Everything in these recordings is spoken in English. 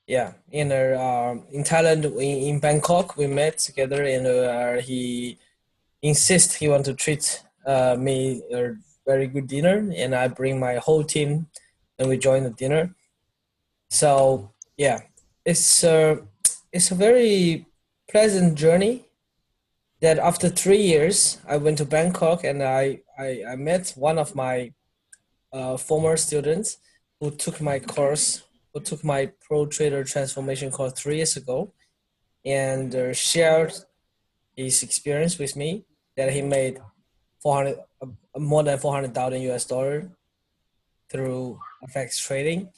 Yeah, in Thailand, in Bangkok, we met together, and he insists he want to treat me a very good dinner, and I bring my whole team, and we join the dinner. So yeah, it's uh, it's a very pleasant journey. That after 3 years, I went to Bangkok, and I met one of my former students who took my course, who took my pro trader transformation course 3 years ago, and shared his experience with me that he made 400 more than 400,000 US dollar through FX trading.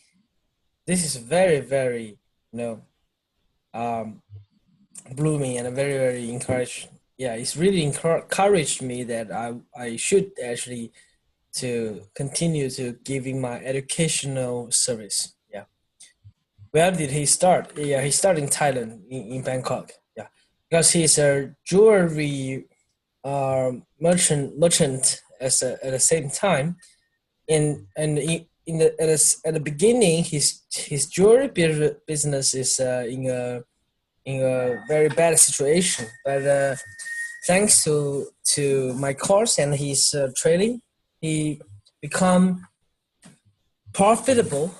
This is very you know um, blooming and very encouraged. Yeah, it's really encouraged me that I should actually to continue to giving my educational service. Yeah. Where did he start? Yeah, he started in Thailand, in Bangkok. Yeah, because he's a jewelry merchant at the same time. And at the beginning, his jewelry business is in a very bad situation. But thanks to my course and his trading, he become profitable,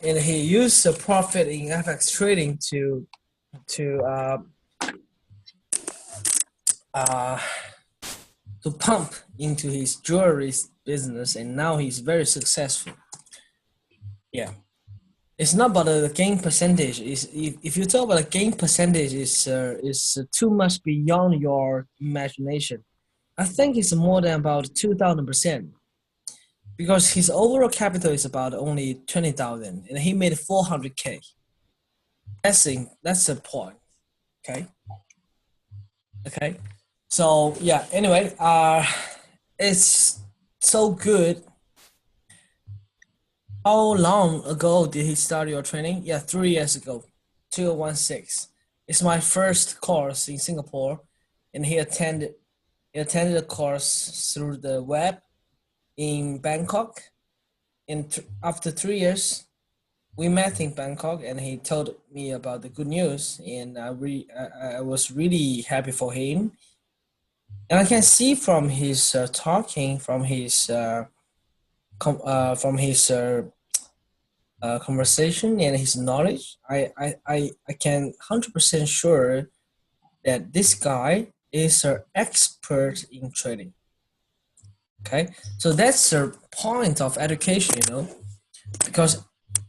and he used the profit in FX trading to uh, uh, to pump into his jewelry business, and now he's very successful. Yeah, it's not about the gain percentage. Is if you talk about the gain percentage, is too much beyond your imagination. I think it's more than about 2,000%, because his overall capital is about only 20,000, and he made 400K. That's the point. Okay. Okay. So yeah. Anyway, it's so good. How long ago did he start your training? Yeah, 3 years ago, 2016. It's my first course in Singapore, and he attended the course through the web in Bangkok. And after 3 years, we met in Bangkok, and he told me about the good news, and I was really happy for him. And I can see from his talking, from his conversation and his knowledge, I can 100% sure that this guy is an expert in trading. Okay, so that's the point of education, because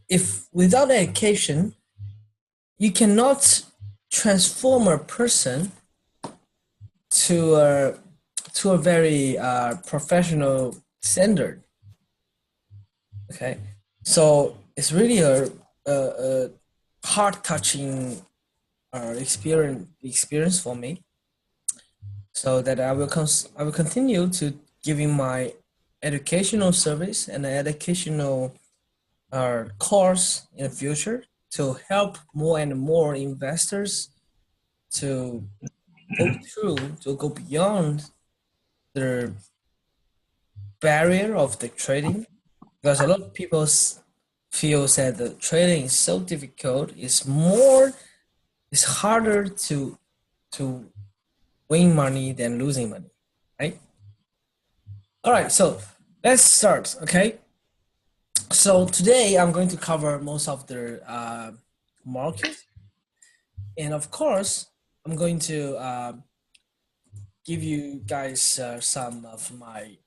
if without education, you cannot transform a person to a very professional standard. Okay, so it's really a heart touching experience for me. So that I will continue to giving my educational service and educational course in the future to help more and more investors to go beyond the barrier of the trading, because a lot of people feel that the trading is so difficult. It's harder to win money than losing money, right? All right, so let's start. Okay, so today I'm going to cover most of the market, and of course I'm going to give you guys some of my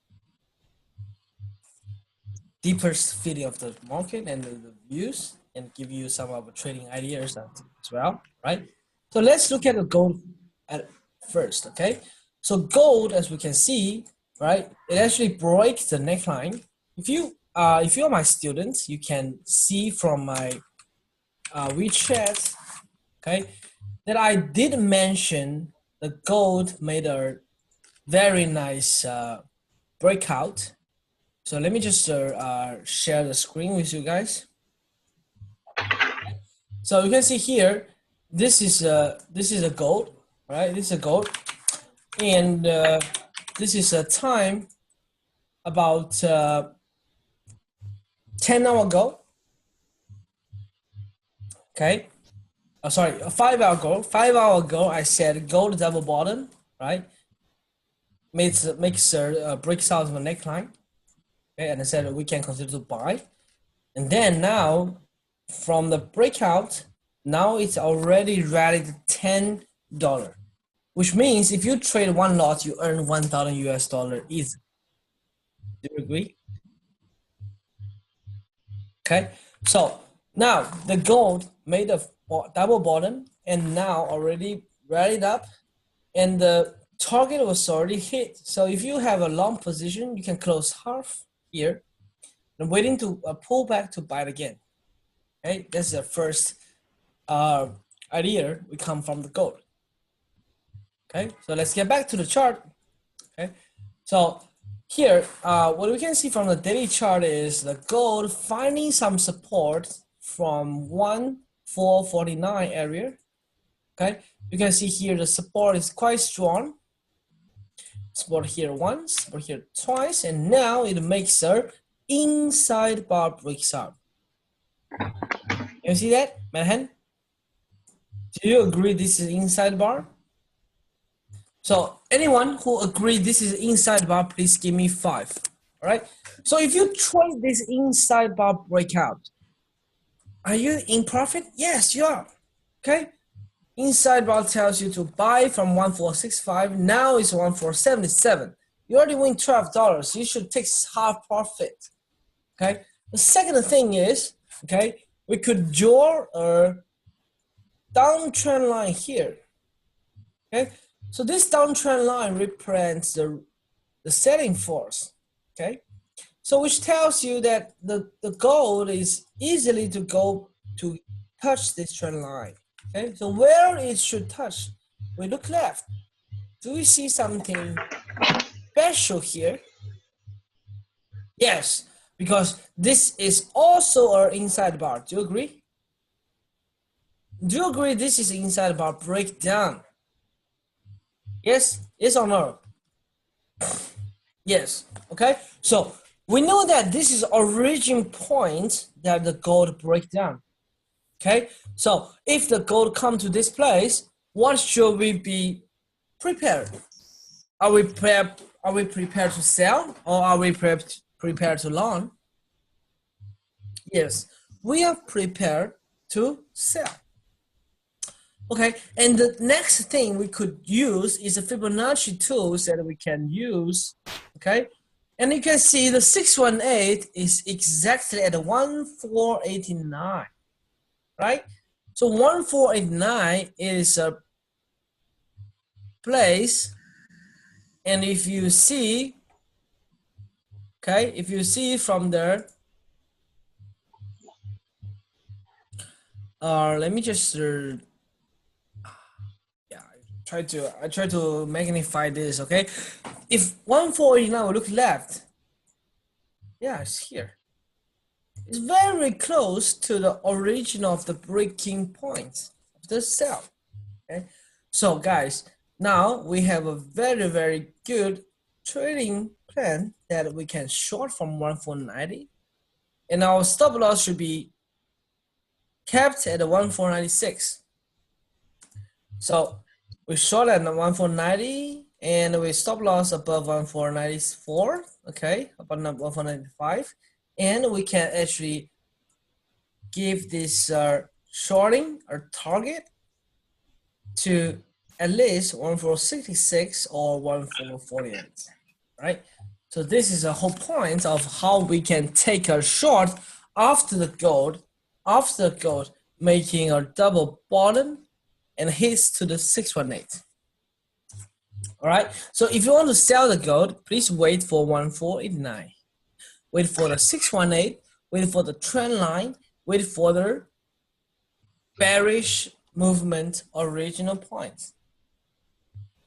deepest feeling of the market and the views, and give you some of the trading ideas as well, right? So let's look at the gold at first, okay? So gold, as we can see, right, it actually breaks the neckline. If you're my student, you can see from my WeChat, okay, that I did mention the gold made a very nice breakout. So let me just share the screen with you guys. So you can see here, this is a gold, right? This is a gold, and this is a time about 10 hours ago. Okay. Oh, sorry, 5 hour ago. 5 hour ago, I said gold double bottom, right? Makes breaks out of the neckline. Okay, and I said we can consider to buy. And then now, from the breakout, now it's already rallied $10, which means if you trade one lot, you earn 1,000 US dollar easy. Do you agree? Okay, so now the gold made a double bottom and now already rallied up, and the target was already hit. So if you have a long position, you can close half here and waiting to pull back to buy it again. Okay, that's the first idea. We come from the gold. Okay, so let's get back to the chart. Okay, so here, what we can see from the daily chart is the gold finding some support from 1449 area. Okay, you can see here the support is quite strong. Support here once, support here twice, and now it makes a inside bar breaks out. You see that, Manhattan? Do you agree this is inside bar? So anyone who agree this is inside bar, please give me 5. All right. So if you trade this inside bar breakout, are you in profit? Yes, you are. Okay. Inside bar tells you to buy from 1465. Now it's 1477. You already win $12. You should take half profit. Okay. The second thing is, okay, we could draw a downtrend line here. Okay. So this downtrend line represents the selling force. Okay. So which tells you that the gold is easily to go to touch this trend line. Okay, so where it should touch, we look left. Do we see something special here? Yes, because this is also an inside bar. Do you agree? Do you agree this is inside bar breakdown? Yes, yes or no? Yes, okay. So we know that this is origin point that the gold breakdown. Okay, so if the gold come to this place, what should we be prepared? Are we prepared to sell, or are we prepared to long? Yes, we are prepared to sell. Okay, and the next thing we could use is the Fibonacci tools that we can use. Okay, and you can see the 618 is exactly at 1489. Right? So 1489 is a place, and if you see, okay, if you see from there, let me just I try to magnify this. Okay, if 1489 we look left, yeah, it's here. It's very close to the origin of the breaking point of the sell. Okay, so guys, now we have a very good trading plan that we can short from 1490, and our stop loss should be kept at 1496. So we short at 1490 and we stop loss above 1494. Okay, above 1495, and we can actually give this shorting our target to at least 1466 or 1448, right? So this is the whole point of how we can take a short after the gold making a double bottom and hits to the 618. All right, so if you want to sell the gold, please wait for 1489. Wait for the 618, wait for the trend line, wait for the bearish movement original points.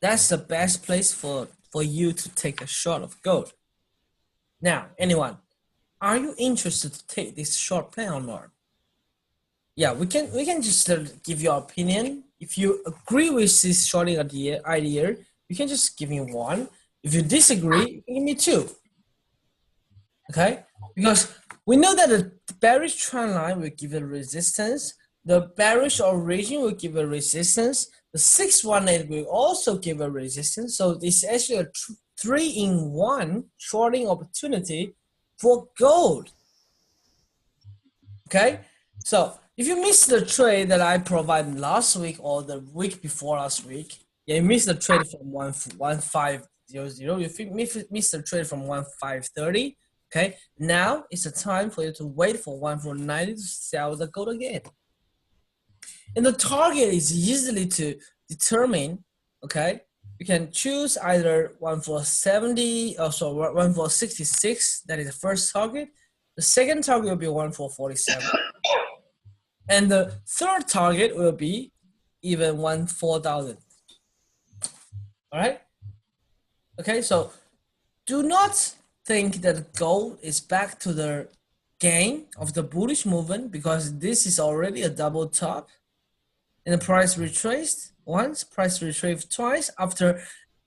That's the best place for you to take a short of gold. Now, anyone, are you interested to take this short plan or not? Yeah, we can just give your opinion. If you agree with this shorting idea, you can just give me 1. If you disagree, you can give me 2. Okay, because we know that the bearish trend line will give it resistance, The bearish origin will give a resistance. The 618 will also give a resistance. So this is actually a 3-in-1 shorting opportunity for gold. Okay, so if you missed the trade that I provided last week or the week before last week, yeah, you missed the trade from 1500. If you missed the trade from 1530, okay, now it's the time for you to wait for 1490 to sell the gold again. And the target is easily to determine. Okay, you can choose either 1470 or so 1466. That is the first target. The second target will be 1447. And the third target will be even 14,000. All right. Okay, so do not think that gold is back to the gain of the bullish movement, because this is already a double top. And the price retraced once, price retraced twice. After,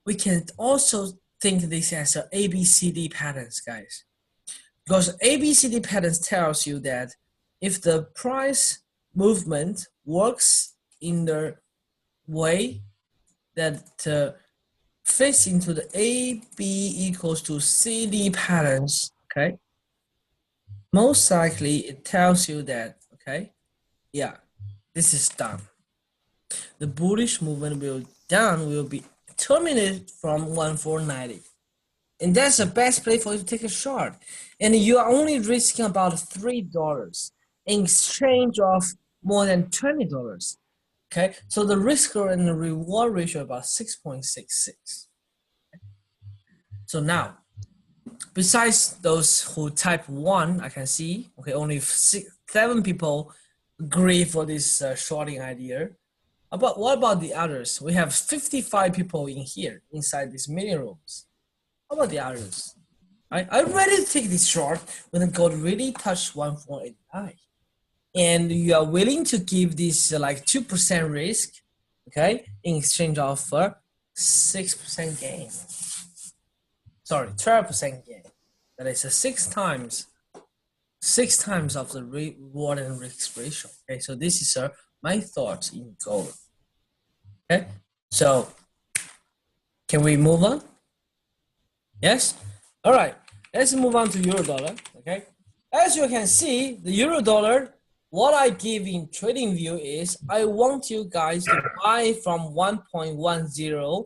we can also think this as a ABCD patterns, guys. Because ABCD patterns tells you that if the price movement works in the way that fits into the AB equals to CD patterns, okay, most likely it tells you that, okay, yeah, this is done. The bullish movement will be terminated from 1490. And that's the best place for you to take a short. And you are only risking about $3 in exchange of more than $20. Okay, so the risk and the reward ratio about 6.66. So now, besides those who type 1, I can see, okay, only 7 people agree for this shorting idea. But what about the others? We have 55 people in here, inside these meeting rooms. How about the others? I'm ready to take this short when the gold really touched 1489. And you are willing to give this like 2% risk, okay, in exchange of 6% gain. Sorry, 12% gain. That is a 6 times of the reward and risk ratio. Okay, so this is my thoughts in gold. Okay, so can we move on? Yes. All right. Let's move on to euro dollar. Okay. As you can see, the euro dollar, what I give in trading view is I want you guys to buy from 1.10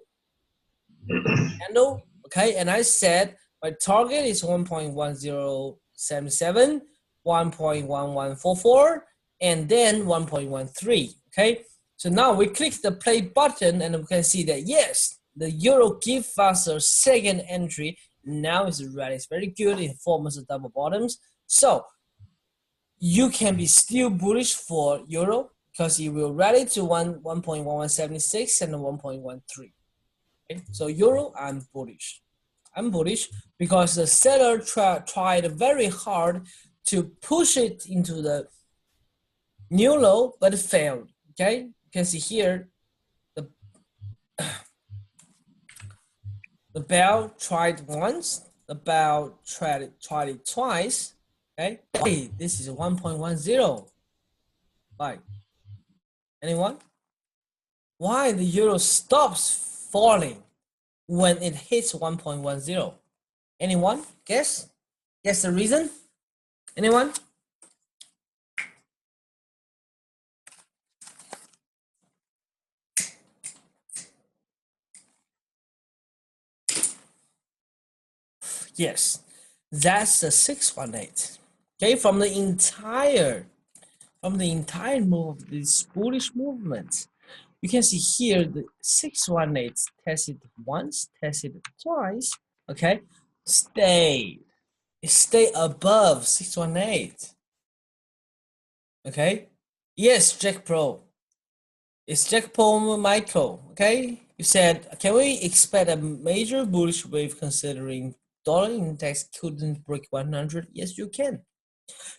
candle. Okay. And I said my target is 1.1077, 1.1144, and then 1.13. Okay. So now we click the play button and we can see that yes, the euro gives us a second entry. Now it's ready. It's very good in forms of double bottoms. So you can be still bullish for euro because it will rally to 1.1176 and 1.13. Okay? So euro, I'm bullish. I'm bullish because the seller tried very hard to push it into the new low, but it failed. Okay, you can see here the bell tried once, the bell tried it twice. Okay, hey, this is 1.10. Why? Anyone? Why the euro stops falling when it hits 1.10? Anyone? Guess? Guess the reason? Anyone? Yes, that's the 618. Okay, from the entire move of this bullish movement, you can see here the 618 tested once, tested twice. Okay, stay above 618. Okay, yes, Jack Pro. It's Jack Pro Michael. Okay, you said, can we expect a major bullish wave considering dollar index couldn't break 100? Yes, you can.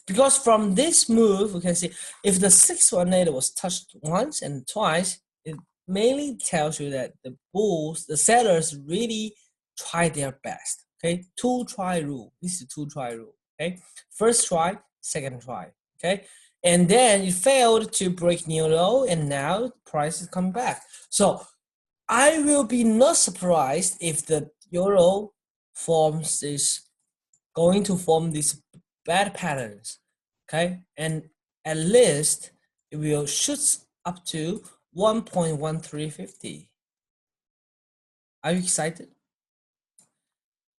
Because from this move, we can see if the 618 was touched once and twice, it mainly tells you that the bulls, the sellers really try their best. Okay, 2-try rule. This is 2-try rule. Okay, first try, second try. Okay, and then it failed to break new low, and now price is coming back. So I will be not surprised if the euro going to form these bad patterns, okay? And at least it will shoot up to 1.1350. Are you excited?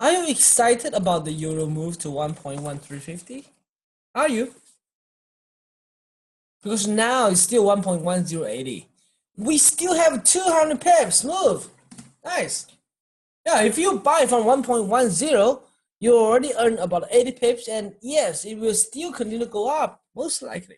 Are you excited about the euro move to 1.1350? Are you? Because now it's still 1.1080. We still have 200 pips move. Nice. Yeah, if you buy from 1.10, you already earn about 80 pips, and yes, it will still continue to go up, most likely.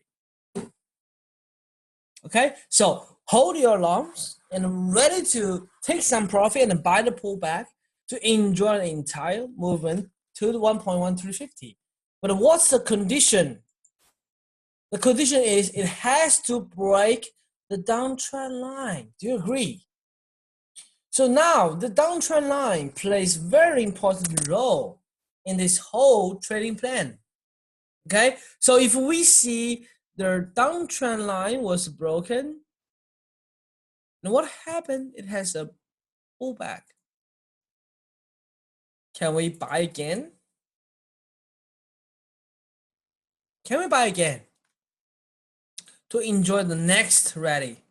Okay, so hold your alarms and ready to take some profit and buy the pullback to enjoy the entire movement to the 1.1350. But what's the condition? The condition is it has to break the downtrend line. Do you agree? So now the downtrend line plays very important role in this whole trading plan. Okay, so if we see the downtrend line was broken, then what happened? It has a pullback. Can we buy again? Can we buy again to enjoy the next rally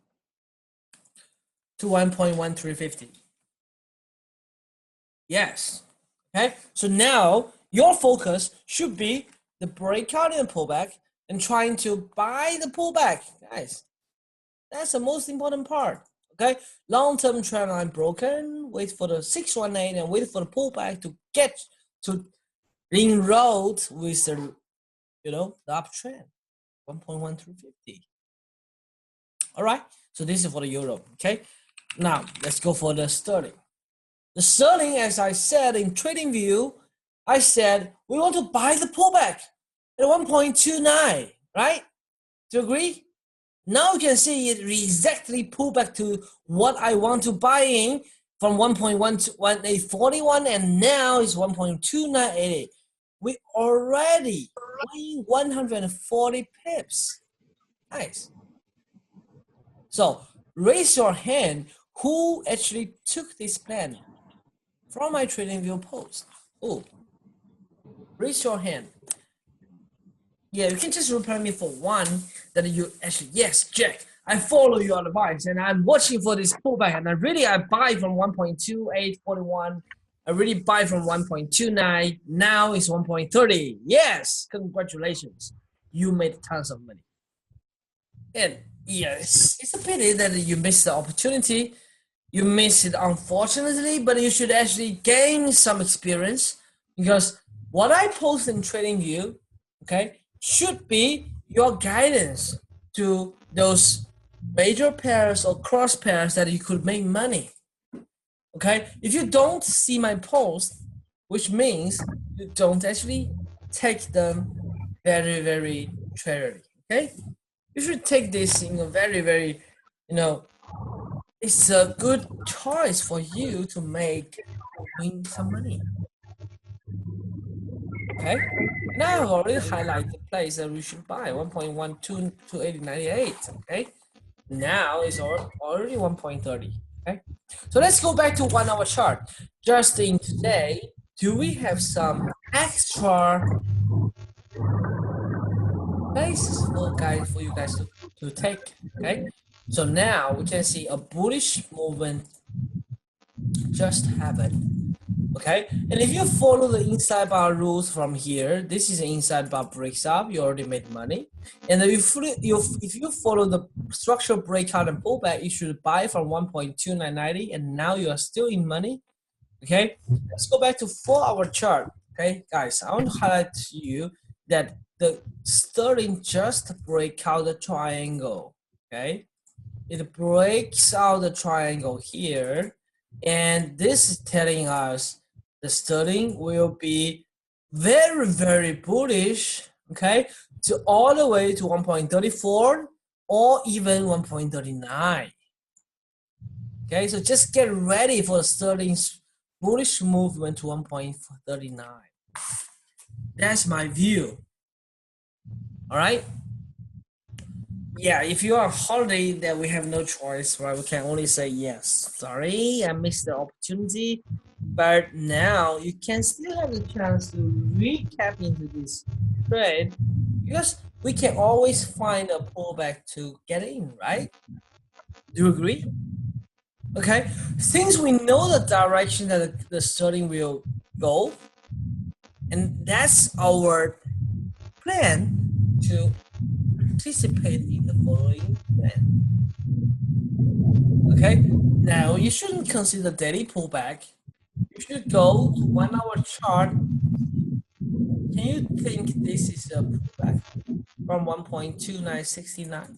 to 1.1350? Yes. Okay, so now your focus should be the breakout and pullback and trying to buy the pullback, guys. That's the most important part. Okay, long-term trend line broken. Wait for the 618 and wait for the pullback to get to enrolled with the the uptrend 1.1350. All right, so this is for the euro. Okay, now let's go for the sterling. The sterling, as I said in trading view, I said we want to buy the pullback at 1.29, right? Do you agree? Now you can see it exactly pull back to what I want to buy in from 1.1841, and now it's 1.2988. We already win 140 pips. Nice. So raise your hand who actually took this plan from my trading view post. Oh, raise your hand. Yeah, you can just reply me for one that you actually, yes, Jack, I follow your advice and I'm watching for this pullback, and I buy from 1.2841. I really buy from 1.29. Now it's 1.30. Yes, congratulations. You made tons of money. And yes, it's a pity that you missed the opportunity. You missed it, unfortunately, but you should actually gain some experience, because what I post in TradingView, okay, should be your guidance to those major pairs or cross pairs that you could make money. Okay, if you don't see my post, which means you don't actually take them very, very treasury. Okay, you should take this in a very, very, it's a good choice for you to win some money. Okay, and I have already highlighted the place that we should buy 1.122898. Okay, now it's already 1.30. Okay, so let's go back to 1 hour chart. Just in today, do we have some extra places for you guys to take? Okay, so now we can see a bullish movement just happened. Okay, and if you follow the inside bar rules from here, this is an inside bar breaks up, you already made money. And if you follow the structural breakout and pullback, you should buy from 1.2990, and now you are still in money. Okay, let's go back to 4 hour chart. Okay, guys, I want to highlight to you that the sterling just break out the triangle. Okay, it breaks out the triangle here, and this is telling us the sterling will be very, very bullish, okay, to all the way to 1.34 or even 1.39. Okay, so just get ready for sterling's bullish movement to 1.39. That's my view. All right. Yeah, if you are on holiday, then we have no choice, right? We can only say yes. Sorry, I missed the opportunity. But now you can still have the chance to recap into this trade because we can always find a pullback to get in, right? Do you agree? Okay. Since we know the direction that the sterling will go, and that's our plan to participate in the following plan. Okay. Now you shouldn't consider daily pullback. You should go to 1 hour chart. Can you think this is a pullback from 1.2969?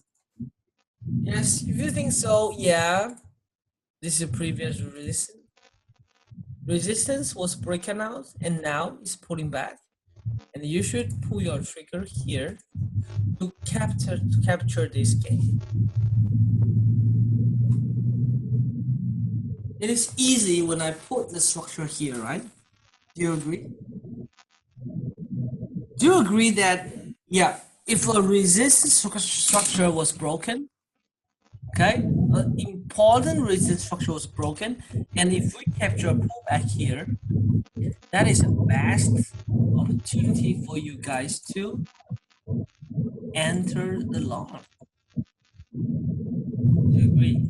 Yes, if you think so, yeah, this is previous resistance. Resistance was breaking out and now it's pulling back. And you should pull your trigger here to capture this gain. It is easy when I put the structure here, right? Do you agree? Do you agree that, yeah, if a resistance structure was broken, okay, an important resistance structure was broken, and if we capture a pullback here, that is the best opportunity for you guys to enter the long. Do you agree?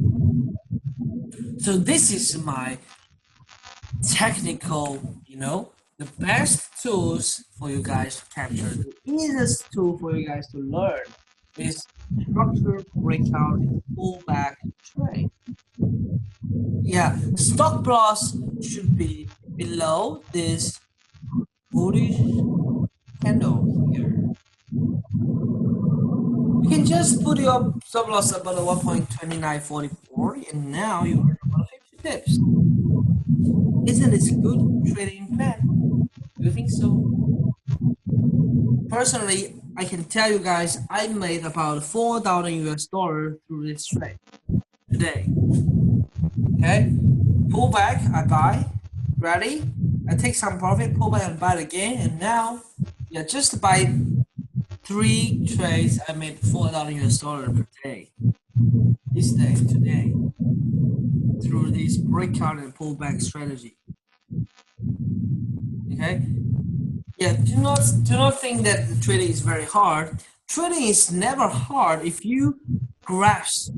So this is my technical, the best tools for you guys to capture. The easiest tool for you guys to learn is structure breakout and pullback trade. Yeah, stock loss should be below this bullish candle here. You can just put your stop loss about 1.2944 and now you earn about 50 pips. Isn't this a good trading plan? Do you think so? Personally, I can tell you guys I made about $4,000 through this trade today. Okay, pull back, I buy, ready, I take some profit, pull back and buy again, and now, yeah, just by 3 trades, I made $4,000 per day. This day, today, through this breakout and pullback strategy. Okay, yeah, do not think that trading is very hard. Trading is never hard if you grasp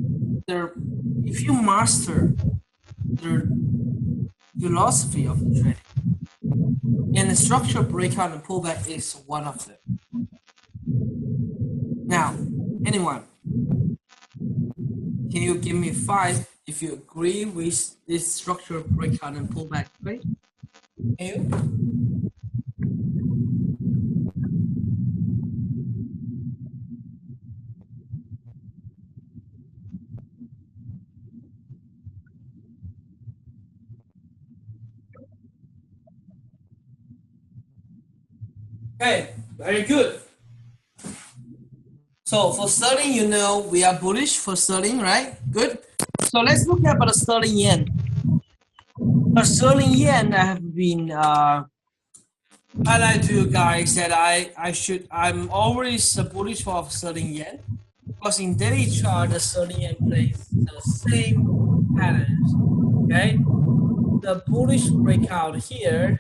if you master the philosophy of the trading. And the structure breakout and pullback is one of them. Now, anyone, can you give me 5 if you agree with this structure breakout and pullback trade? Can you? Okay, very good. So for sterling, we are bullish for sterling, right? Good. So let's look at the sterling yen. For sterling yen, I have been highlight to you guys that I'm always bullish for sterling yen because in daily chart the sterling yen plays the same patterns. Okay, the bullish breakout here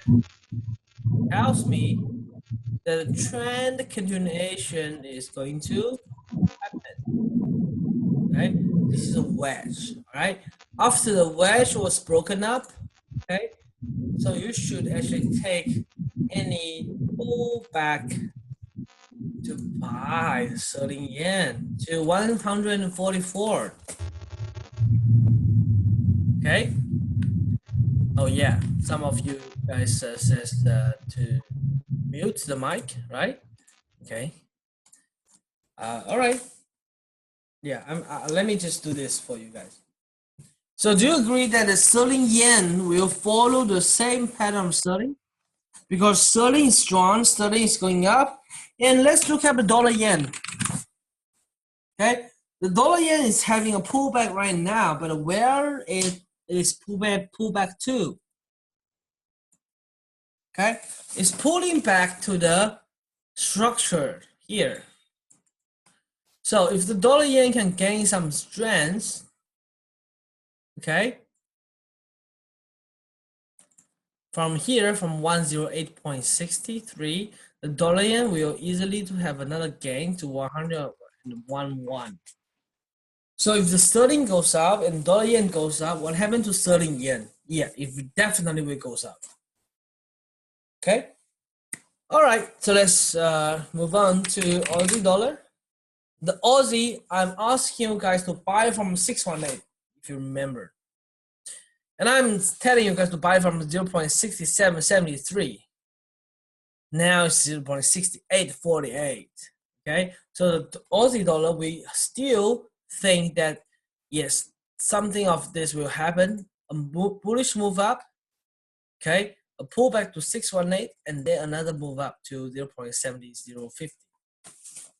tells me that the trend continuation is going to happen. Okay, this is a wedge. All right, after the wedge was broken up, okay, so you should actually take any pullback to buy sterling yen to 144. Okay. Oh yeah, some of you guys says to mute the mic, right? Okay. All right. Yeah. Let me just do this for you guys. So do you agree that the sterling yen will follow the same pattern of sterling? Because sterling is strong, sterling is going up, and let's look at the dollar yen. Okay, the dollar yen is having a pullback right now, but where it is pullback to? Okay, it's pulling back to the structure here. So if the dollar yen can gain some strength, okay, from here, from 108.63, the dollar yen will easily to have another gain to 101. So if the sterling goes up and dollar yen goes up, what happened to sterling yen? Yeah, it definitely will goes up. Okay. All right. So let's move on to Aussie dollar. The Aussie, I'm asking you guys to buy from 618, if you remember. And I'm telling you guys to buy from 0.6773. Now it's 0.6848. Okay, so the Aussie dollar, we still think that yes, something of this will happen. A bullish move up, okay, a pullback to 618, and then another move up to 0.70050.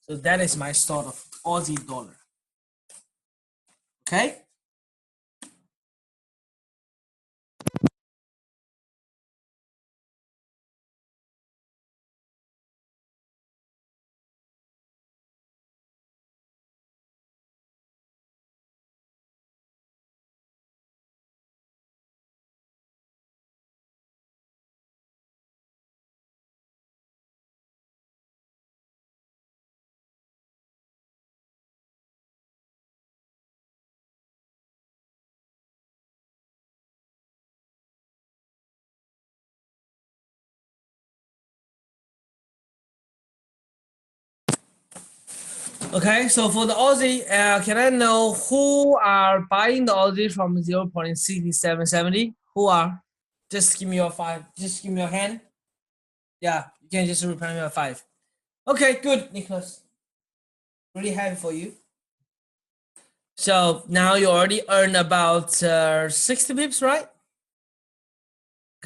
So that is my thought of Aussie dollar. Okay. Okay, so for the Aussie, can I know who are buying the Aussie from 0.6770? Who are? Just give me your five. Just give me your hand. Yeah, you can just reply me your five. Okay, good, Nicholas. Really happy for you. So now you already earned about 60 pips, right?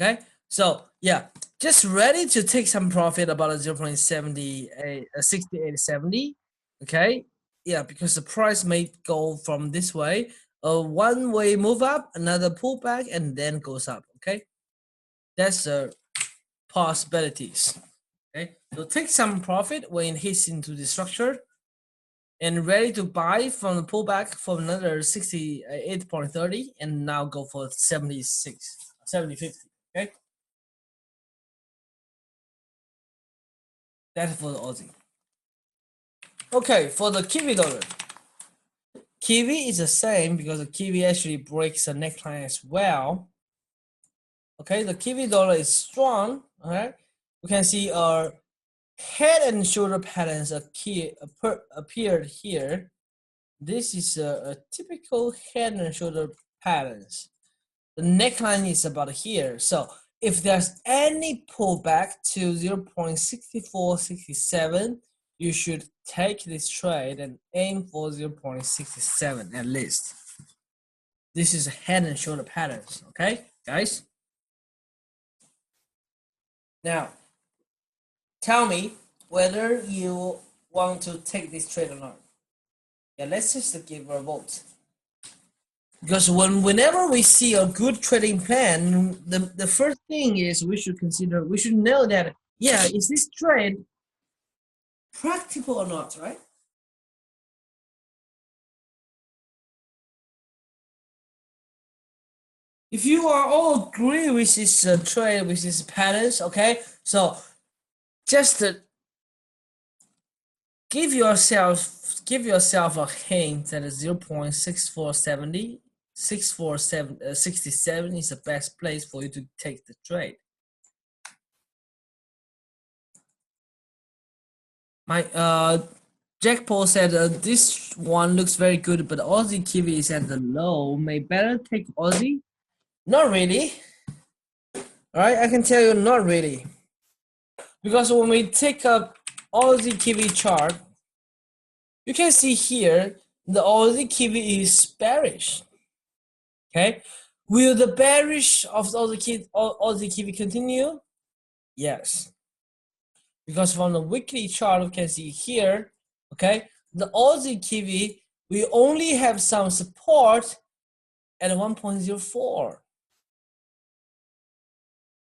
Okay, so yeah, just ready to take some profit about a 0.6870. Okay, yeah, because the price may go from this way, a one-way move up, another pullback, and then goes up. Okay, that's the possibilities. Okay, so take some profit when it hits into the structure, and ready to buy from the pullback for another 68.30, and now go for 76, 70.50. Okay. That's for the Aussie. Okay, for the Kiwi dollar. Kiwi is the same because the Kiwi actually breaks the neckline as well. Okay, the Kiwi dollar is strong. All right, we can see our head and shoulder patterns appeared here. This is a typical head and shoulder patterns. The neckline is about here. So if there's any pullback to 0.6467, you should take this trade and aim for 0.67 at least. This is a head and shoulder patterns, okay, guys? Now, tell me whether you want to take this trade or not. Yeah, let's just give a vote. Because whenever we see a good trading plan, the first thing is we should consider, we should know that, yeah, is this trade practical or not, right? If you are all agree with this trade, with this patterns, okay, so just give yourself a hint that 0.6470, 67 is the best place for you to take the trade. My Jack Paul said this one looks very good, but Aussie Kiwi is at the low. May better take Aussie? Not really. All right, I can tell you not really. Because when we take a Aussie Kiwi chart, you can see here the Aussie Kiwi is bearish. Okay, will the bearish of the Aussie Kiwi continue? Yes, because from the weekly chart we can see here, okay, the Aussie Kiwi we only have some support at 1.04.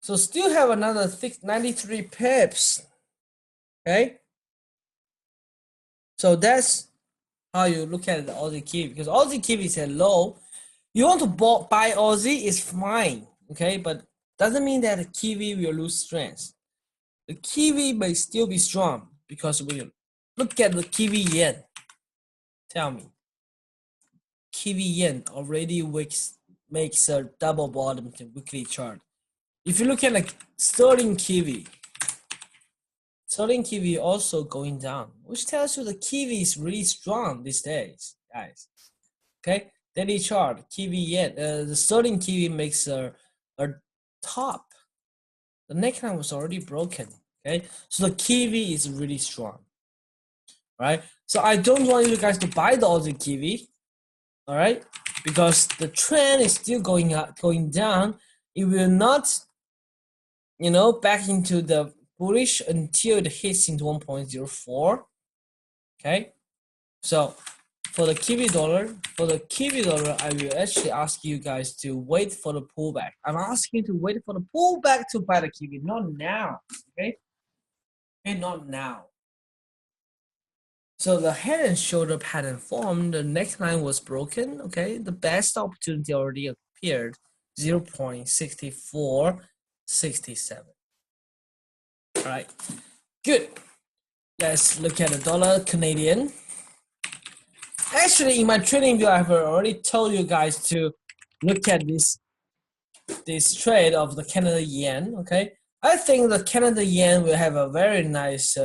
So still have another 93 pips. Okay. So that's how you look at the Aussie Kiwi, because Aussie Kiwi is a low. You want to buy Aussie is fine, okay, but doesn't mean that the Kiwi will lose strength. The Kiwi may still be strong because when you look at the Kiwi yen, tell me, Kiwi yen already makes a double bottom to weekly chart. If you look at like sterling Kiwi also going down, which tells you the Kiwi is really strong these days, guys. Okay, daily chart, Kiwi yen, the sterling Kiwi makes a top. The neckline was already broken. Okay, so the Kiwi is really strong, right? So I don't want you guys to buy the Aussie Kiwi, all right, because the trend is still going up, going down. It will not, back into the bullish until it hits into 1.04. Okay, so for the Kiwi dollar, I will actually ask you guys to wait for the pullback. I'm asking you to wait for the pullback to buy the Kiwi, not now. Okay, not now. So the head and shoulder pattern formed, the neckline was broken, okay? The best opportunity already appeared, 0.6467. All right, good. Let's look at the dollar Canadian. Actually, in my trading view, I've already told you guys to look at this trade of the Canada yen, okay? I think the Canada yen will have a very nice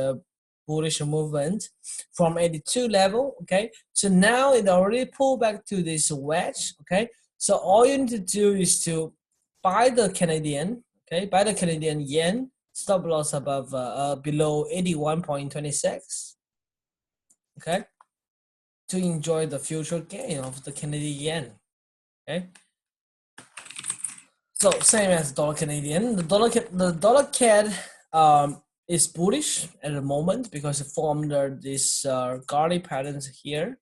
bullish movement from 82 level, okay? So now it already pulled back to this wedge, okay? So all you need to do is to buy the Canadian, okay? Buy the Canadian yen, stop loss above below 81.26, okay? To enjoy the future gain of the Canadian yen, okay? So same as dollar Canadian, the dollar CAD is bullish at the moment because it formed this garlic patterns here.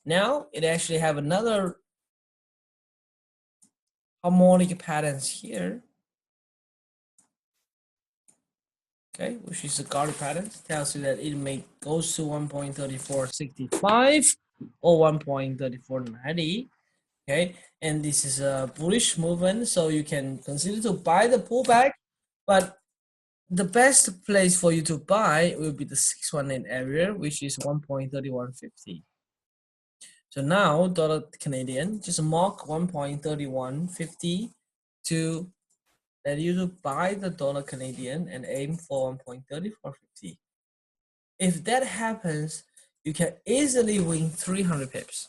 Now it actually have another harmonic patterns here. Okay, which is the garlic patterns, tells you that it may goes to 1.3465 or 1.3490. Okay, and this is a bullish movement, so you can consider to buy the pullback, but the best place for you to buy will be the 618 area, which is 1.3150. So now dollar Canadian, just mark 1.3150 to let you to buy the dollar Canadian and aim for 1.3450. If that happens, you can easily win 300 pips.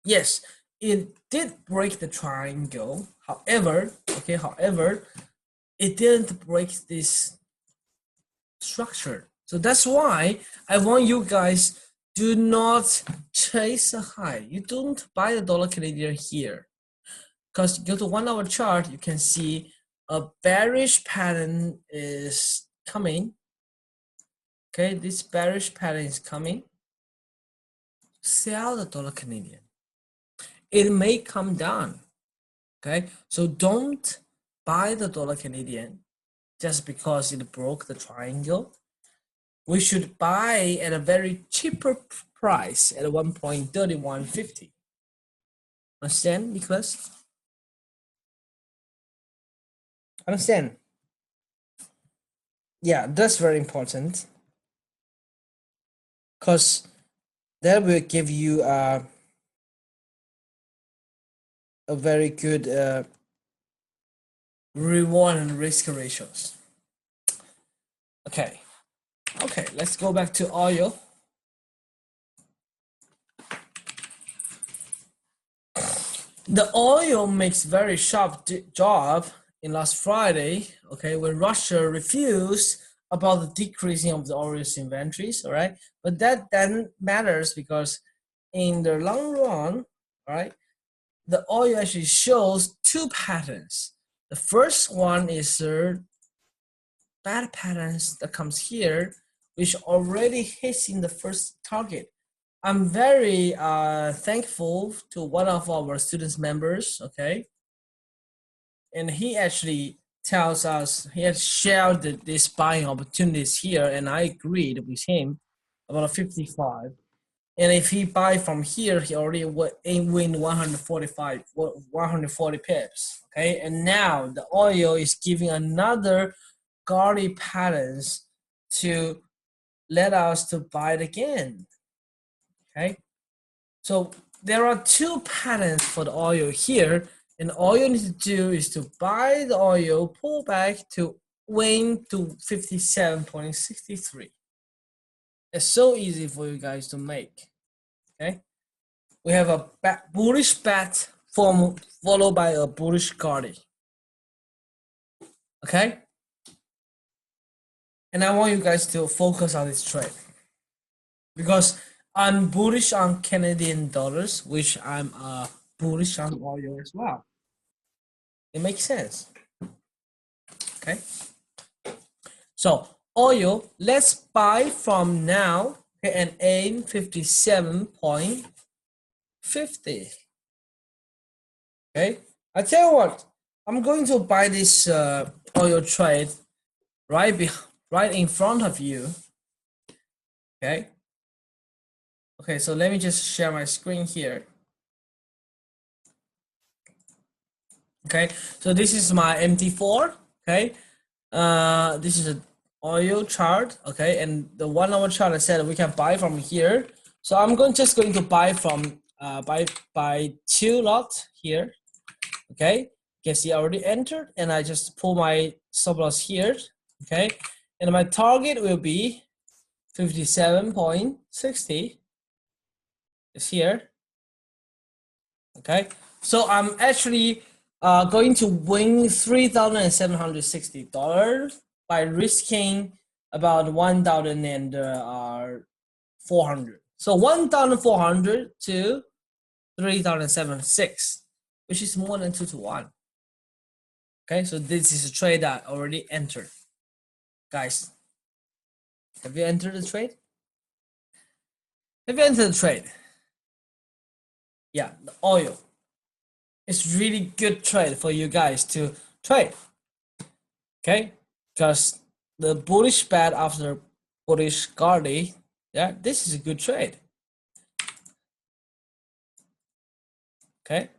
Yes, it did break the triangle. However, it didn't break this structure. So that's why I want you guys do not chase a high. You don't buy the dollar Canadian here, because you go to 1 hour chart, you can see a bearish pattern is coming. Okay, this bearish pattern is coming. Sell the dollar Canadian. It may come down. Okay, so don't buy the dollar Canadian just because it broke the triangle. We should buy at a very cheaper price at 1.3150. Understand, Nicholas? Understand? Yeah, that's very important, because that will give you a very good reward and risk ratios. Okay, let's go back to oil. The oil makes very sharp job in last Friday, okay, when Russia refused about the decreasing of the oil's inventories, all right? But that then matters because in the long run, all right, the oil actually shows two patterns. The first one is bad patterns that comes here, which already hits in the first target. I'm very thankful to one of our students members, okay? And he actually tells us, he had shared this buying opportunities here, and I agreed with him about a 55. And if he buy from here, he already win 140 pips. Okay, and now the oil is giving another gaudy patterns to let us to buy it again. Okay, so there are two patterns for the oil here, and all you need to do is to buy the oil, pull back to win to 57.63. It's so easy for you guys to make. Okay, we have a bullish bat followed by a bullish gaudy. Okay, and I want you guys to focus on this trade because I'm bullish on Canadian dollars, which I'm bullish on oil as well. It makes sense. Okay, so oil, let's buy from now, okay, and aim 57.50. Okay, I tell you what, I'm going to buy this oil trade right in front of you. Okay. Okay, so let me just share my screen here. Okay, so this is my MT4. Okay, this is an oil chart. Okay, and the 1 hour chart I said we can buy from here. So I'm just going to buy from buy 2 lot here. Okay, you can see I already entered, and I just pull my stop loss here. Okay, and my target will be 57.60. Is here. Okay, so I'm actually going to win $3,760 by risking about 1,400. So 1,400 to 3,706, which is more than 2 to 1. Okay, so this is a trade that I already entered. Guys, have you entered the trade? Have you entered the trade? Yeah, the oil. It's really good trade for you guys to trade. Okay, because the bullish bat after bullish gaudy, yeah, this is a good trade. Okay.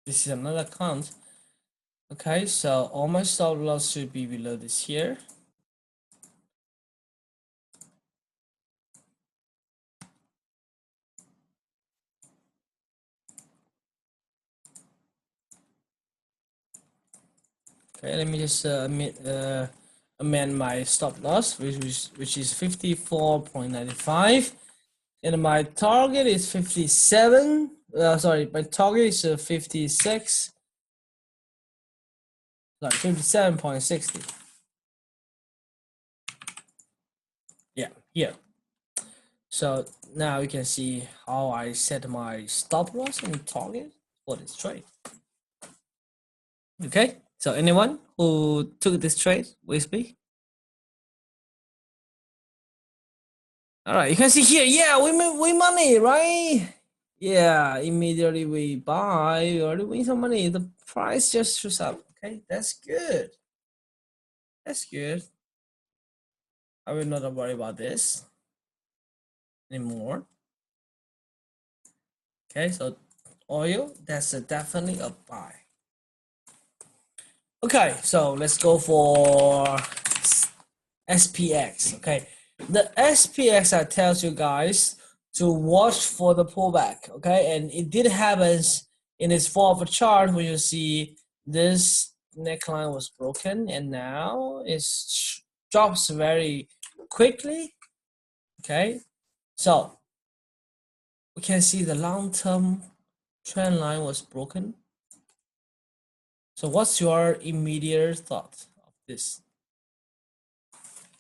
This is another account. Okay, so all my stop loss should be below this here. Okay, let me just amend my stop loss, which is 54.95, and my target is 57. Sorry, my target is 56. Sorry, 57.60. Yeah, here. So now you can see how I set my stop loss and target for this trade. Okay, so anyone who took this trade with me? All right, you can see here, yeah, we win money, right? Yeah, immediately we buy, we already win some money. The price just shoots up. Okay, that's good. That's good. I will not worry about this anymore. Okay, so oil, that's definitely a buy. Okay, so let's go for SPX. Okay, the SPX I tells you guys to watch for the pullback. Okay, and it did happen in this fall of a chart where you see this neckline was broken and now it drops very quickly. Okay, so we can see the long-term trend line was broken. So what's your immediate thought of this?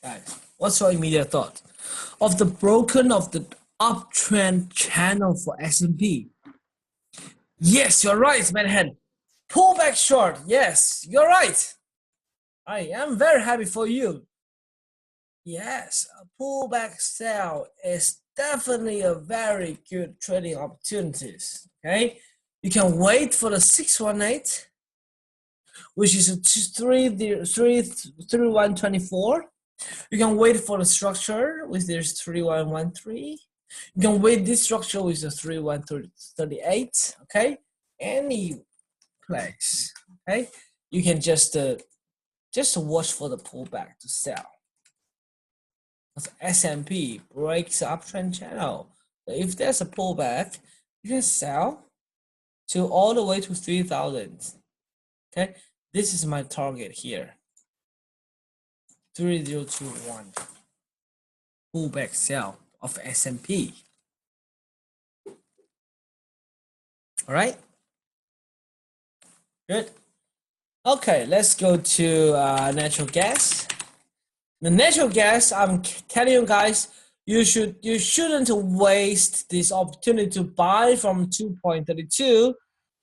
Guys, what's your immediate thought of the broken of the uptrend channel for S&P? Yes, you're right, Manhead. Pull back short. Yes, you're right. I am very happy for you. Yes, a pullback sell is definitely a very good trading opportunities. okay? You can wait for the 618, which is 3124. You can wait for the structure, which is 3113. You can wait this structure with the 3138, okay? Any place, okay? You can just watch for the pullback to sell. S&P breaks the uptrend channel. If there's a pullback, you can sell to all the way to 3,000. Okay, this is my target here. 3021 pullback sell of S&P. All right, good. Okay, let's go to natural gas. The natural gas, I'm telling you guys, you shouldn't waste this opportunity to buy from 2.32.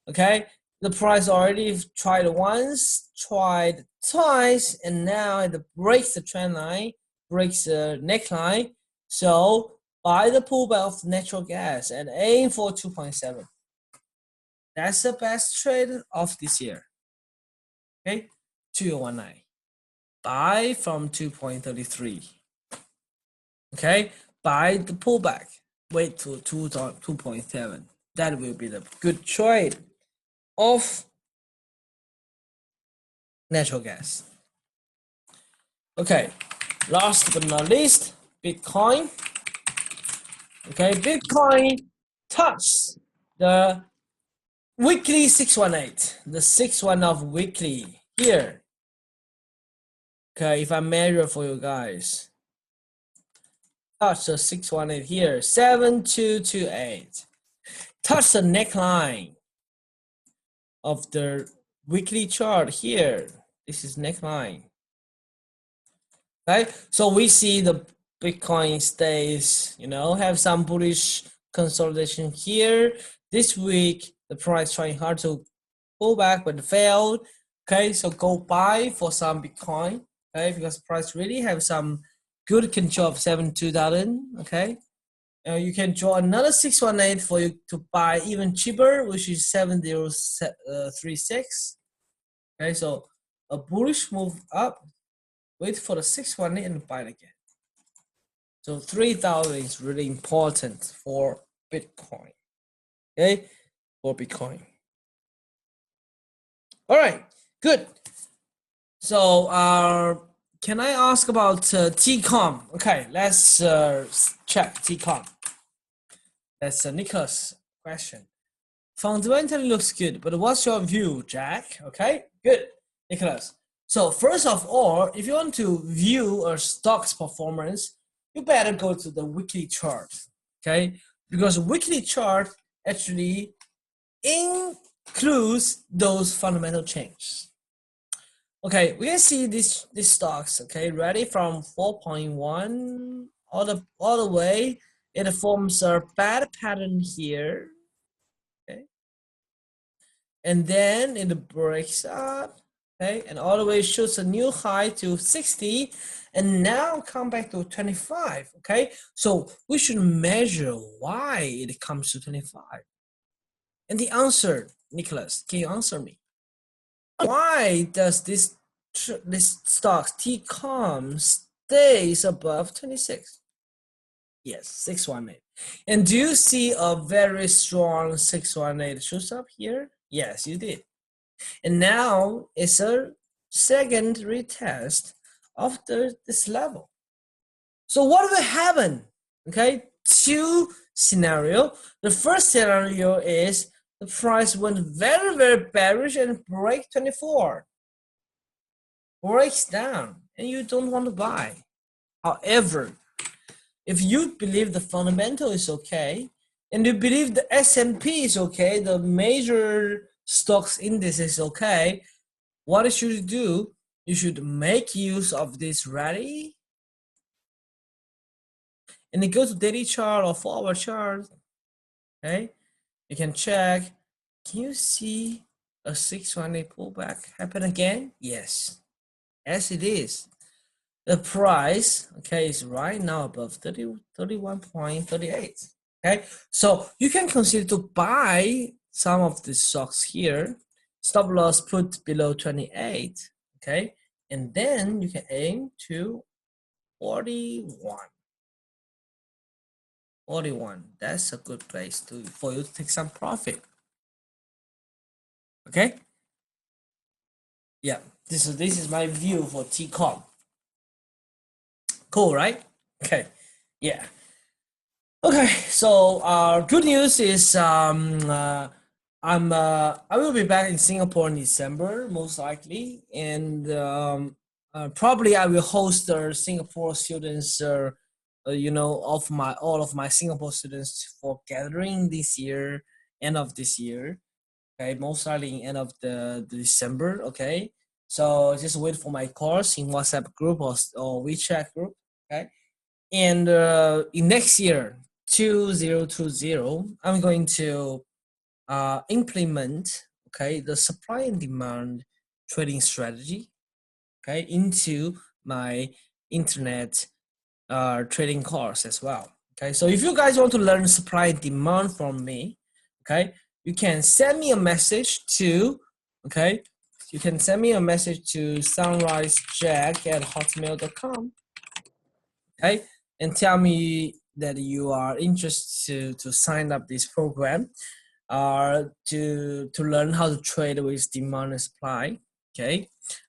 Okay, the price already tried once, tried twice, and now it breaks the trend line, breaks the neckline. So buy the pullback of natural gas and aim for 2.7. That's the best trade of this year. Okay, 2019. Buy from 2.33. Okay, buy the pullback. Wait to 2.7. That will be the good trade of natural gas. Okay, last but not least, Bitcoin. Okay, Bitcoin touched the weekly 618, the 6-1 of weekly here. Okay, if I measure for you guys, touch the 618 here, 7228. Touch the neckline of the weekly chart here. This is neckline. Okay, so we see the Bitcoin stays, have some bullish consolidation here. This week, the price trying hard to pull back, but failed. Okay, so go buy for some Bitcoin. Okay, because price really have some good control of 72,000. Okay, you can draw another 618 for you to buy even cheaper, which is 7036. Okay, so a bullish move up. Wait for the 618 and buy it again. So 3,000 is really important for Bitcoin. Okay, for Bitcoin. All right, good. So can I ask about TCOM? Okay, let's check TCOM. That's Nicholas' question. Fundamentally looks good, but what's your view, Jack? Okay, good, Nicholas. So first of all, if you want to view a stock's performance, you better go to the weekly chart, okay? Because weekly chart actually includes those fundamental changes. Okay, we can see these stocks, okay, ready from 4.1 all the way. It forms a bad pattern here, okay, and then it breaks up, okay, and all the way shoots a new high to 60, and now come back to 25, okay. So we should measure why it comes to 25. And the answer, Nicholas, can you answer me? Why does this stock TCOM stays above 26? Yes, 618. And do you see a very strong 618 shows up here? Yes, you did. And now it's a second retest after this level. So what will happen? Okay, two scenario. The first scenario is the price went very, very bearish and break 24. Breaks down and you don't want to buy. However, if you believe the fundamental is okay and you believe the S&P is okay, the major stocks index is okay, what should you do? You should make use of this rally and then go to daily chart or 4-hour chart. Okay, you can check. Can you see a 618 pullback happen again? Yes, yes it is. The price, okay, is right now above 31.38. Okay, so you can consider to buy some of the stocks here. Stop loss put below 28. Okay, and then you can aim to 41. 41. That's a good place for you to take some profit. Okay. Yeah, this is my view for TCOM. Cool, right? Okay. Yeah. Okay, so good news is I will be back in Singapore in December most likely, and probably I will host the Singapore students, of my all of my Singapore students for gathering this year, end of this year. Okay, most likely end of the December. Okay, so just wait for my course in WhatsApp group or WeChat group. Okay, and in next year 2020 I'm going to implement, okay, the supply and demand trading strategy, okay, into my internet trading course as well. Okay, so if you guys want to learn supply and demand from me, okay, you can send me a message to, okay, you can send me a message to sunrisejack@hotmail.com, okay, and tell me that you are interested to sign up this program to learn how to trade with demand and supply. Okay,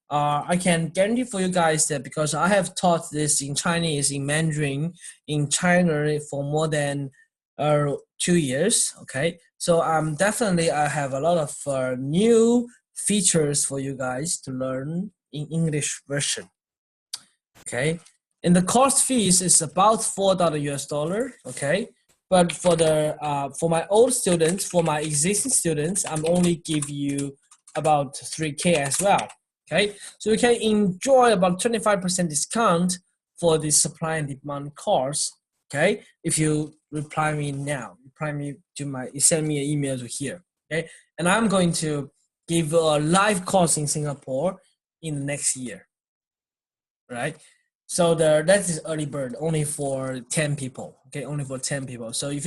I can guarantee for you guys that because I have taught this in Chinese, in Mandarin, in China for more than 2 years. Okay, so definitely I have a lot of new features for you guys to learn in English version. Okay, and the cost fees is about $4 US dollar. Okay, but for my old students, for my existing students, I'm only give you about 3K as well. Okay, so you can enjoy about 25% discount for the supply and demand course. Okay, if you reply me now, reply me to my, send me an email to here. Okay, and I'm going to give a live course in Singapore in the next year, right? So that is early bird, only for 10 people. Okay, only for 10 people. So if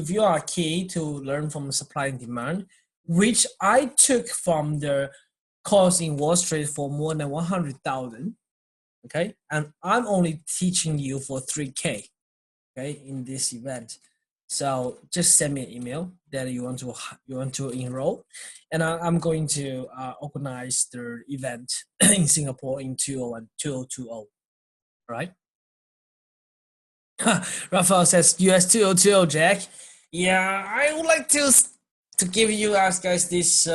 you are key to learn from supply and demand, which I took from the course in Wall Street for more than 100,000. Okay, and I'm only teaching you for 3K. Okay, in this event. So just send me an email that you want to enroll, and I'm going to organize the event in Singapore in 2001 2020. Right? Raphael says US 2020, Jack. Yeah, I would like to give you guys this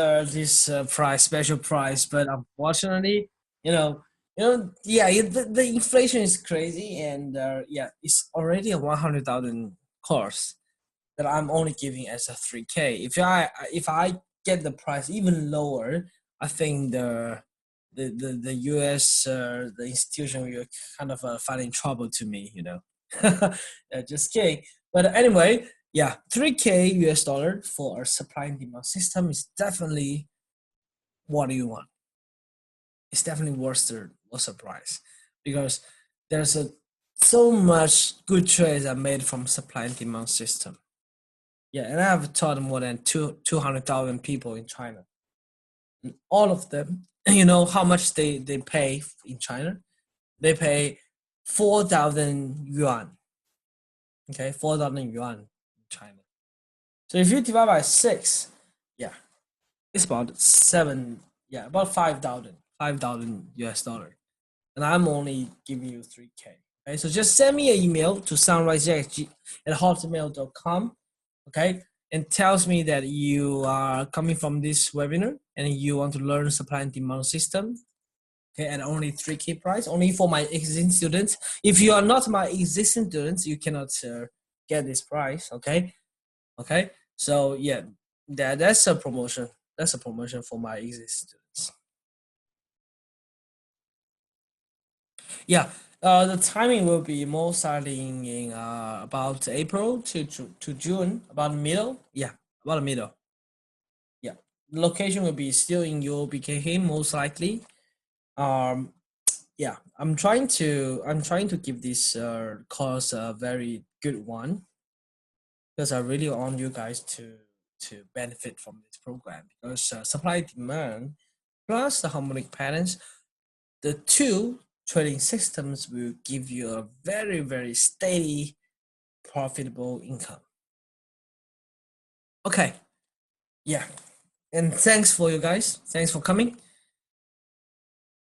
price, special price, but unfortunately, yeah, the inflation is crazy, and yeah, it's already a 100,000 course that I'm only giving as a 3K. If I get the price even lower, I think the US the institution will kind of finding trouble to me. Yeah, just kidding. But anyway, yeah, 3K US dollar for a supply and demand system is definitely what you want. It's definitely worth the price because there's so much good trades are made from supply and demand system. Yeah, and I have taught more than 200,000 people in China. And all of them, you know how much they pay in China? They pay 4,000 yuan. Okay, 4,000 yuan in China. So if you divide by six, yeah, it's about about 5,000 US dollar. And I'm only giving you 3K. Okay, so just send me an email to sunrisejack@hotmail.com. Okay, and tells me that you are coming from this webinar and you want to learn supply and demand system. Okay, and only 3K price, only for my existing students. If you are not my existing students, you cannot get this price. Okay. So yeah, that's a promotion. That's a promotion for my existing students. Yeah, the timing will be more starting in about April to June, about middle. Yeah, about the middle. Yeah, the location will be still in your BKK most likely. Um, yeah, I'm trying to give this course a very good one. because I really want you guys to benefit from this program, because supply demand plus the harmonic patterns, the two trading systems will give you a very, very steady, profitable income. Okay, yeah, and thanks for you guys. Thanks for coming.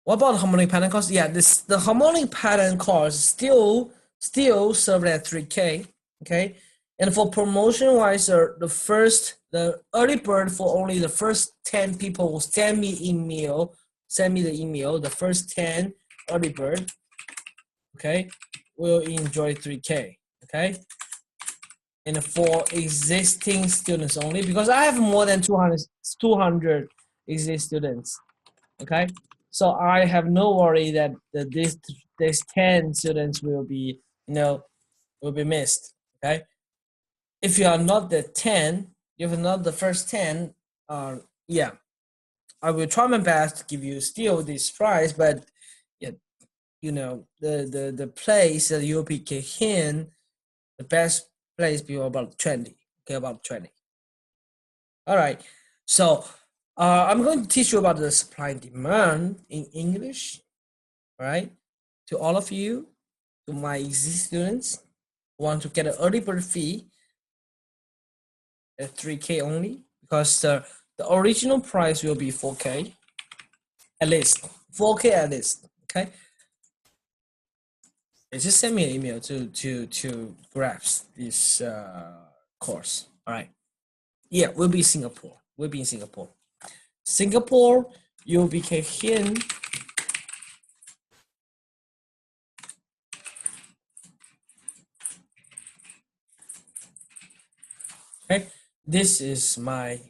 What about harmonic pattern course? Yeah, the harmonic pattern course still served at 3K. Okay, and for promotion wise, the early bird for only the first 10 people will send me the email. The first 10 early bird, okay, will enjoy 3K. Okay, and for existing students only, because I have more than 200 existing students. Okay, so I have no worry that this 10 students will be missed. Okay, if you are not the 10, if you're not the first 10, yeah, I will try my best to give you still this prize, but yeah, the place that you'll be in, the best place be about 20. Okay, about 20. All right, so I'm going to teach you about the supply and demand in English. All right, to all of you, to my existing students who want to get an early bird fee at 3K only, because the original price will be 4K at least. 4K at least. Okay, just send me an email to grasp this course. All right. Yeah, we'll be Singapore. We'll be in Singapore. Singapore, you'll be here. Okay, this is my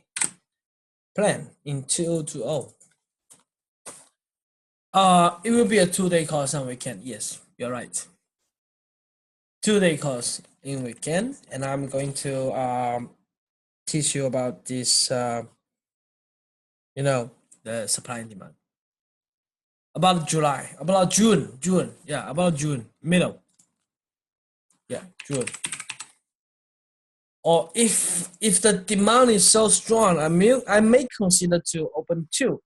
plan in 2020. It will be a 2-day course on weekend. Yes, you're right. 2-day course in weekend, and I'm going to teach you about this. The supply and demand. About July, about June. Yeah, about June, middle. Yeah, June. Or if the demand is so strong, I may consider to open 2.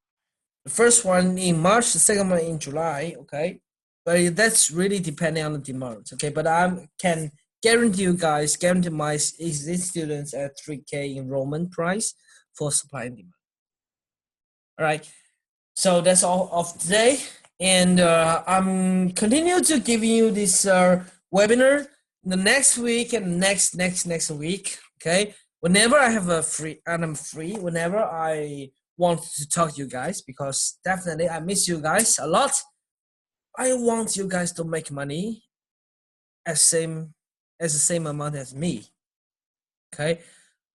The first one in March, the second one in July. Okay, but that's really depending on the demand. Okay, but I can guarantee my existing students at 3K enrollment price for supply and demand. All right, so that's all of today, and I'm continue to giving you this webinar the next week and next week. Okay, whenever I have a free and I'm free, whenever I want to talk to you guys, because definitely I miss you guys a lot. I want you guys to make money as the same amount as me. Okay,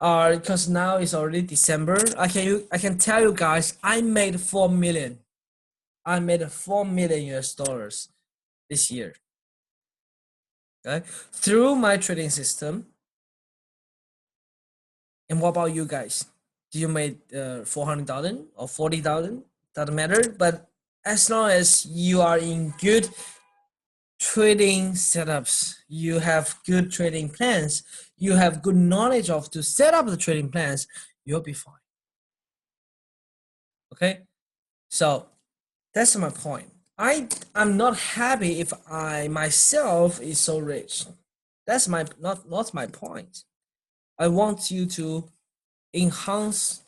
because now it's already December. I can tell you guys, I made 4 million. I made 4 million US dollars this year. Okay, through my trading system. And what about you guys? Do you make 400,000 or 40,000? Doesn't matter. But as long as you are in good trading setups, you have good trading plans, you have good knowledge of to set up the trading plans, you'll be fine. Okay, so that's my point. I'm not happy if I myself is so rich. That's not my point. I want you to enhance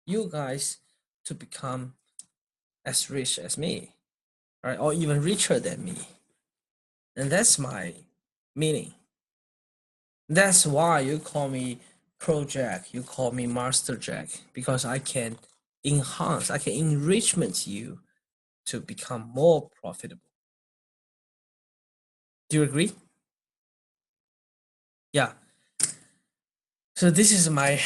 you guys to become as rich as me, right? Or even richer than me. And that's my meaning. That's why you call me Projack, you call me Master Jack, because I can enrichment you to become more profitable. Do you agree? Yeah. So this is my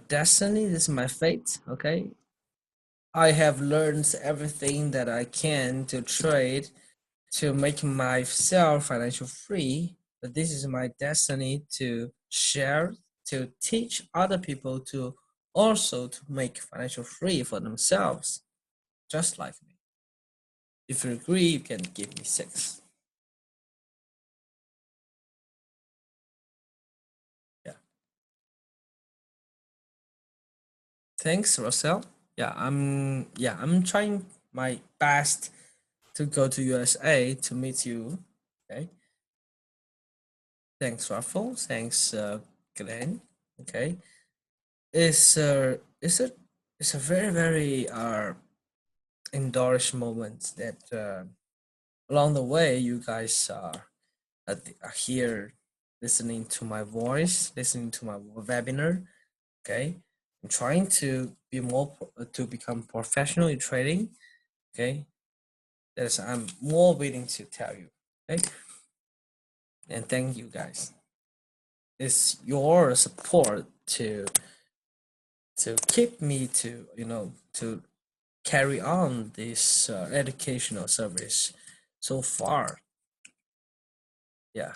destiny. This is my fate. Okay. I have learned everything that I can to trade to make myself financial free. But this is my destiny to share, to teach other people to also to make financial free for themselves, just like me. If you agree, you can give me 6. Thanks, Russell. I'm trying my best to go to USA to meet you. Okay. Thanks, Raffle. Thanks, Glenn. Okay. It's a it's a very very endorsed moment that along the way you guys are here listening to my voice, listening to my webinar. Okay. I'm trying to be to become professional in trading. Okay. That's I'm more willing to tell you. Okay. And thank you guys. It's your support to keep me to to carry on this educational service so far. Yeah,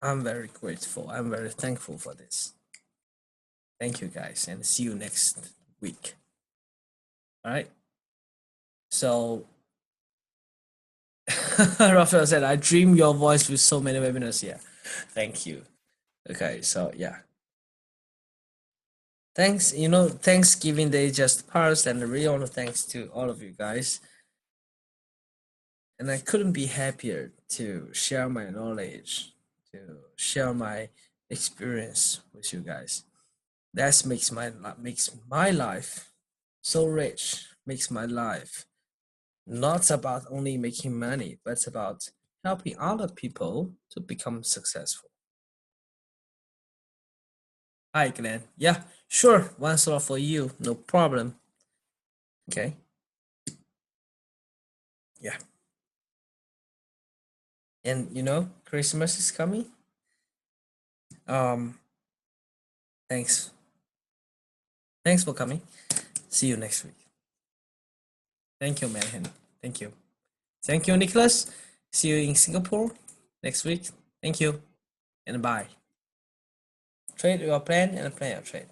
I'm very grateful. I'm very thankful for this. Thank you guys, and see you next week. All right. So Rafael said, I dream your voice with so many webinars. Yeah. Thank you. Okay, so yeah. Thanks, Thanksgiving Day just passed, and a real thanks to all of you guys. And I couldn't be happier to share my knowledge, to share my experience with you guys. That makes my life so rich, makes my life not about only making money, but it's about helping other people to become successful. Hi, Glenn. Yeah, sure. One slot for you. No problem. Okay. Yeah. And Christmas is coming. Thanks. Thanks for coming. See you next week. Thank you, Manhan. Thank you. Thank you, Nicholas. See you in Singapore next week. Thank you. And bye. Trade your plan and plan your trade.